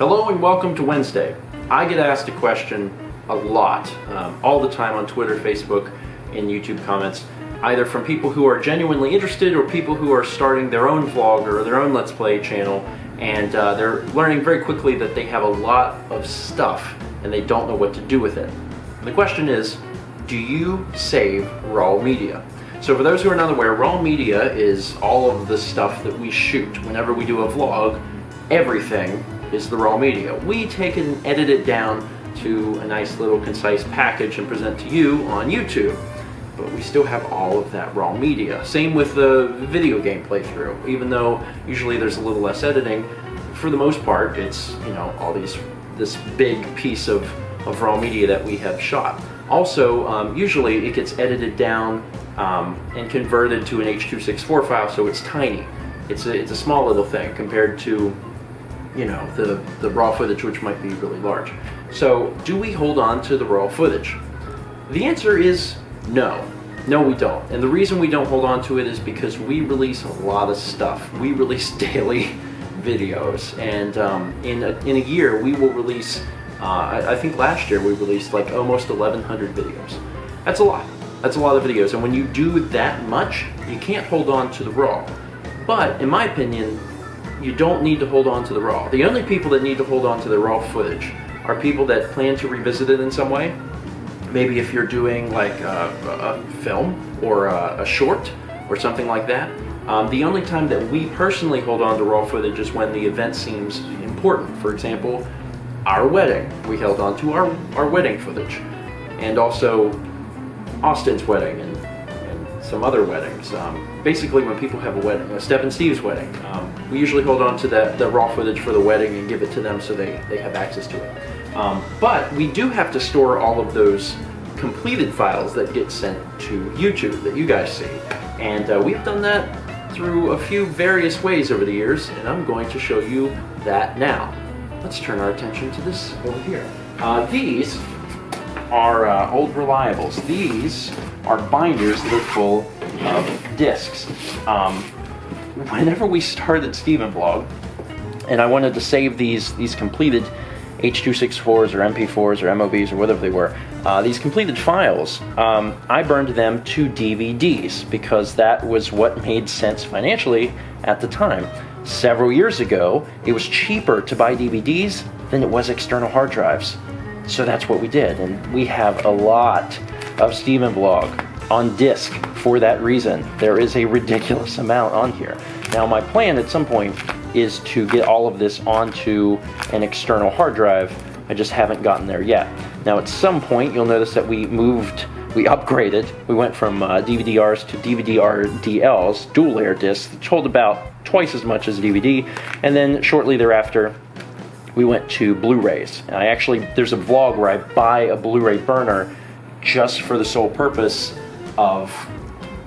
Hello and welcome to Wednesday. I get asked a question a lot, all the time on Twitter, Facebook, and YouTube comments, either from people who are genuinely interested or people who are starting their own vlog or their own Let's Play channel, and they're learning very quickly that they have a lot of stuff and they don't know what to do with it. And the question is, do you save raw media? So for those who are not aware, raw media is all of the stuff that we shoot. Whenever we do a vlog, everything is the raw media. We take and edit it down to a nice little concise package and present to you on YouTube. But we still have all of that raw media. Same with the video game playthrough. Even though usually there's a little less editing, for the most part it's, all this big piece of raw media that we have shot. Also, usually it gets edited down and converted to an H.264 file, so it's tiny. It's a small little thing compared to the raw footage, which might be really large. So do we hold on to the raw footage? The answer is no. No, we don't. And the reason we don't hold on to it is because we release a lot of stuff. We release daily videos, and in a year we will release, I think last year we released like almost 1,100 videos. That's a lot. That's a lot of videos, and when you do that much, you can't hold on to the raw. But in my opinion, you don't need to hold on to the raw. The only people that need to hold on to the raw footage are people that plan to revisit it in some way. Maybe if you're doing like a film or a short or something like that. The only time that we personally hold on to raw footage is when the event seems important. For example, our wedding. We held on to our wedding footage. And also Austin's wedding and some other weddings. Basically when people have a wedding, Steph and Steve's wedding, we usually hold on to the raw footage for the wedding and give it to them so they have access to it. But we do have to store all of those completed files that get sent to YouTube that you guys see. And we've done that through a few various ways over the years, and I'm going to show you that now. Let's turn our attention to this over here. These are old reliables. These are binders that are full of discs. Whenever we started Cheedham Vlog, and I wanted to save these completed H.264s or MP4s or MOVs or whatever they were, these completed files, I burned them to DVDs because that was what made sense financially at the time. Several years ago, it was cheaper to buy DVDs than it was external hard drives. So that's what we did, and we have a lot of Cheedham Vlog on disc for that reason. There is a ridiculous amount on here. Now my plan at some point is to get all of this onto an external hard drive. I just haven't gotten there yet. Now at some point you'll notice that we upgraded. We went from DVD-Rs to DVD-RDLs, dual layer discs, which hold about twice as much as DVD, and then shortly thereafter we went to Blu-rays. And there's a vlog where I buy a Blu-ray burner just for the sole purpose of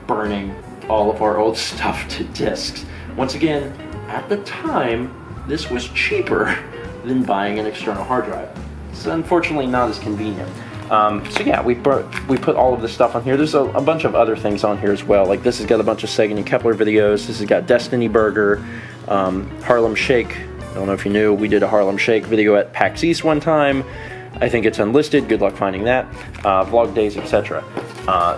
burning all of our old stuff to discs. Once again, at the time, this was cheaper than buying an external hard drive. It's unfortunately not as convenient. So yeah, we put all of this stuff on here. There's a bunch of other things on here as well. Like this has got a bunch of Sagan and Kepler videos. This has got Destiny Burger, Harlem Shake. I don't know if you knew, we did a Harlem Shake video at PAX East one time. I think it's unlisted, good luck finding that. Vlog days, etc.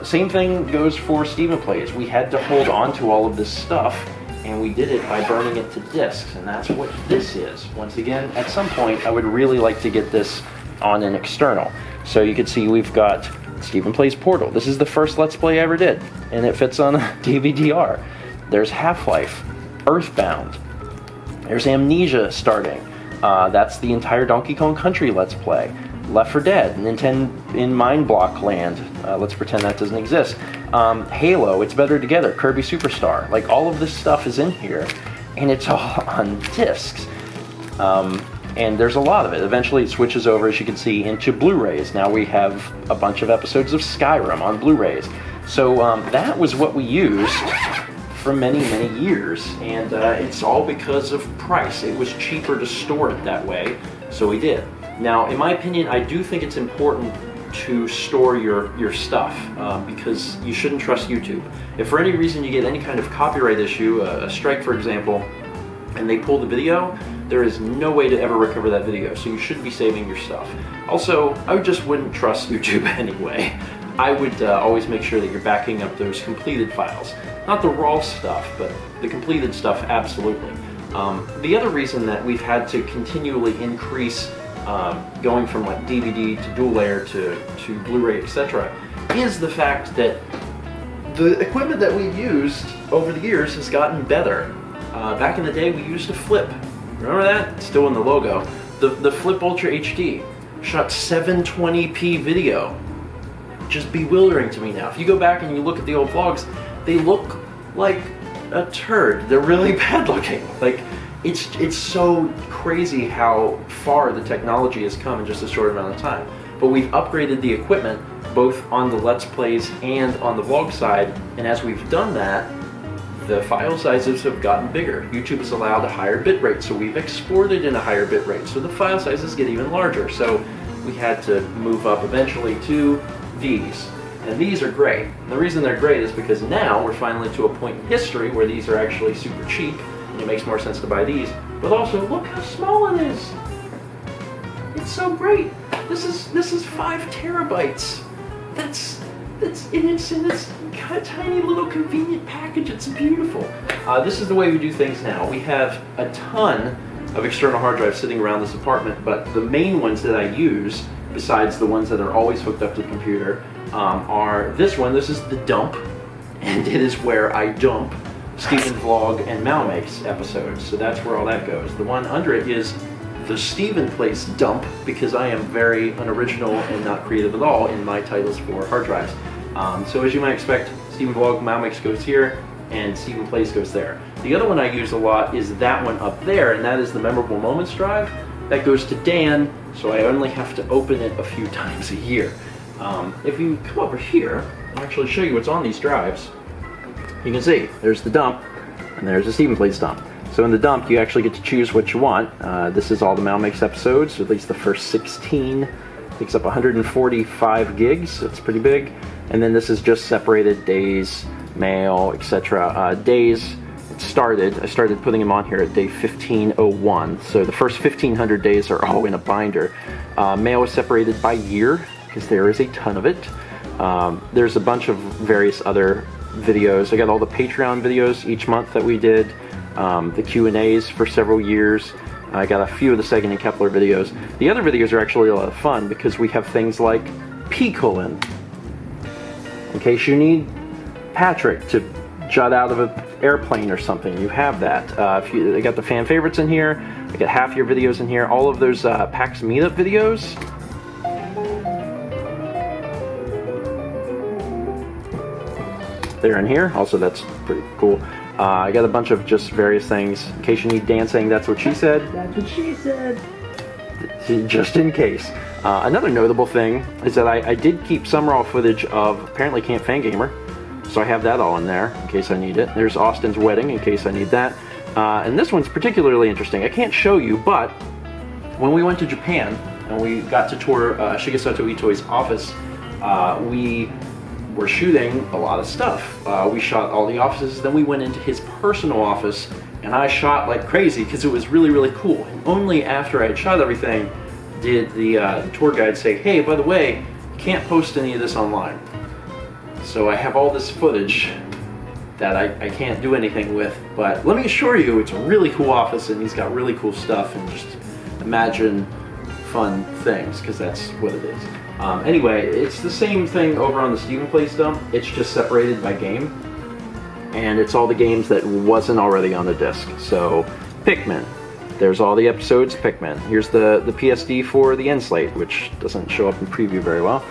Same thing goes for Cheedham Plays. We had to hold on to all of this stuff, and we did it by burning it to discs, and that's what this is. Once again, at some point, I would really like to get this on an external. So you can see we've got Cheedham Plays Portal. This is the first Let's Play I ever did, and it fits on a DVD-R. There's Half-Life, Earthbound. There's Amnesia starting. That's the entire Donkey Kong Country Let's Play. Left 4 Dead, Nintendo in Mind Block Land. Let's pretend that doesn't exist. Halo, It's Better Together, Kirby Superstar. Like all of this stuff is in here, and it's all on discs. And there's a lot of it. Eventually it switches over, as you can see, into Blu-rays. Now we have a bunch of episodes of Skyrim on Blu-rays. So that was what we used for many, many years, and it's all because of price. It was cheaper to store it that way, so we did. Now, in my opinion, I do think it's important to store your stuff because you shouldn't trust YouTube. If for any reason you get any kind of copyright issue, a strike for example, and they pull the video, there is no way to ever recover that video, so you should be saving your stuff. Also, I just wouldn't trust YouTube anyway. I would always make sure that you're backing up those completed files. Not the raw stuff, but the completed stuff, absolutely. The other reason that we've had to continually increase going from like DVD to dual layer to Blu-ray, etc., is the fact that the equipment that we've used over the years has gotten better. Back in the day, we used a Flip. Remember that? It's still in the logo. The Flip Ultra HD shot 720p video. Just bewildering to me now. If you go back and you look at the old vlogs, they look like a turd. They're really bad looking. Like, it's so crazy how far the technology has come in just a short amount of time. But we've upgraded the equipment both on the Let's Plays and on the vlog side, and as we've done that, the file sizes have gotten bigger. YouTube has allowed a higher bitrate, so we've exported in a higher bitrate, so the file sizes get even larger. So we had to move up eventually to these. And these are great. And the reason they're great is because now we're finally to a point in history where these are actually super cheap, and it makes more sense to buy these. But also, look how small it is. It's so great. This is 5 terabytes. That's in this tiny little convenient package. It's beautiful. This is the way we do things now. We have a ton of external hard drives sitting around this apartment, but the main ones that I use, besides the ones that are always hooked up to the computer, are this one. This is the dump, and it is where I dump Stephen Vlog and Mal Makes episodes. So that's where all that goes. The one under it is the Stephen Place dump, because I am very unoriginal and not creative at all in my titles for hard drives. So as you might expect, Stephen Vlog, Mal Makes goes here, and Stephen Place goes there. The other one I use a lot is that one up there, and that is the Memorable Moments drive. That goes to Dan, so I only have to open it a few times a year. If you come over here, I'll actually show you what's on these drives. You can see, there's the dump, and there's the Stephen Place dump. So in the dump, you actually get to choose what you want. This is all the Mal Makes episodes, at least the first 16. Takes up 145 gigs, so it's pretty big. And then this is just separated days, mail, etc. Days, I started putting them on here at day 1501. So the first 1500 days are all in a binder. Mail is separated by year, because there is a ton of it. There's a bunch of various other videos. I got all the Patreon videos each month that we did. The Q&As for several years. I got a few of the Sagan and Kepler videos. The other videos are actually a lot of fun because we have things like P:, in case you need Patrick to jut out of an airplane or something. You have that. I got the fan favorites in here. I got half your videos in here. All of those PAX meetup videos. They're in here. Also, that's pretty cool. I got a bunch of just various things. In case you need dancing, that's what she said. That's what she said. Just in case. Another notable thing is that I did keep some raw footage of apparently Camp Fangamer. So I have that all in there in case I need it. There's Austin's wedding in case I need that. And this one's particularly interesting. I can't show you, but when we went to Japan and we got to tour Shigesato Itoi's office, we were shooting a lot of stuff. We shot all the offices, then we went into his personal office, and I shot like crazy because it was really, really cool. And only after I had shot everything did the tour guide say, hey, by the way, you can't post any of this online. So I have all this footage that I can't do anything with, but let me assure you, it's a really cool office, and he's got really cool stuff, and just imagine fun things, because that's what it is. Anyway, it's the same thing over on the Stephen Place dump. It's just separated by game, and it's all the games that wasn't already on the disc. So, Pikmin. There's all the episodes of Pikmin. Here's the PSD for the end slate, which doesn't show up in preview very well.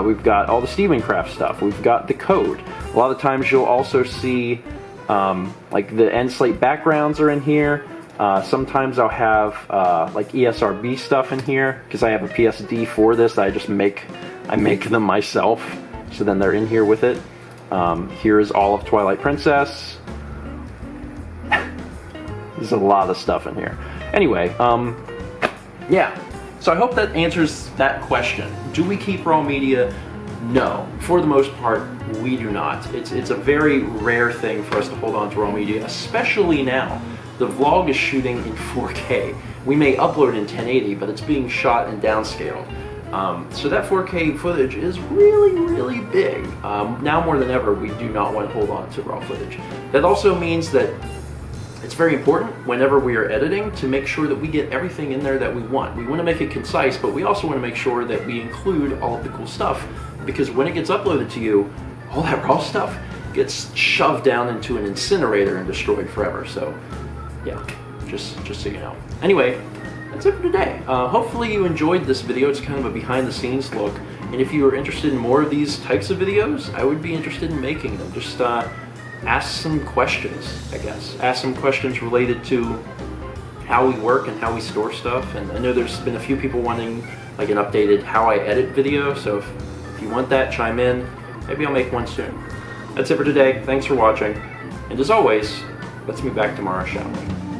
We've got all the Stephen Craft stuff. We've got the code. A lot of times you'll also see like the end slate backgrounds are in here. Sometimes I'll have like ESRB stuff in here because I have a PSD for this that I make them myself, so then they're in here with it. Here is all of Twilight Princess. There's a lot of stuff in here. Anyway, yeah. So I hope that answers that question. Do we keep raw media? No. For the most part, we do not. It's a very rare thing for us to hold on to raw media, especially now. the vlog is shooting in 4K. We may upload in 1080, but it's being shot in downscale. So that 4K footage is really, really big. Now more than ever, we do not want to hold on to raw footage. That also means that it's very important whenever we are editing to make sure that we get everything in there that we want. We want to make it concise, but we also want to make sure that we include all of the cool stuff, because when it gets uploaded to you, all that raw stuff gets shoved down into an incinerator and destroyed forever. So yeah, just so you know. Anyway, that's it for today. Hopefully you enjoyed this video. It's kind of a behind the scenes look, and if you are interested in more of these types of videos, I would be interested in making them. Just ask some questions, I guess. Ask some questions related to how we work and how we store stuff. And I know there's been a few people wanting like an updated how I edit video, so if you want that, chime in. Maybe I'll make one soon. That's it for today. Thanks for watching. And as always, let's meet back tomorrow, shall we?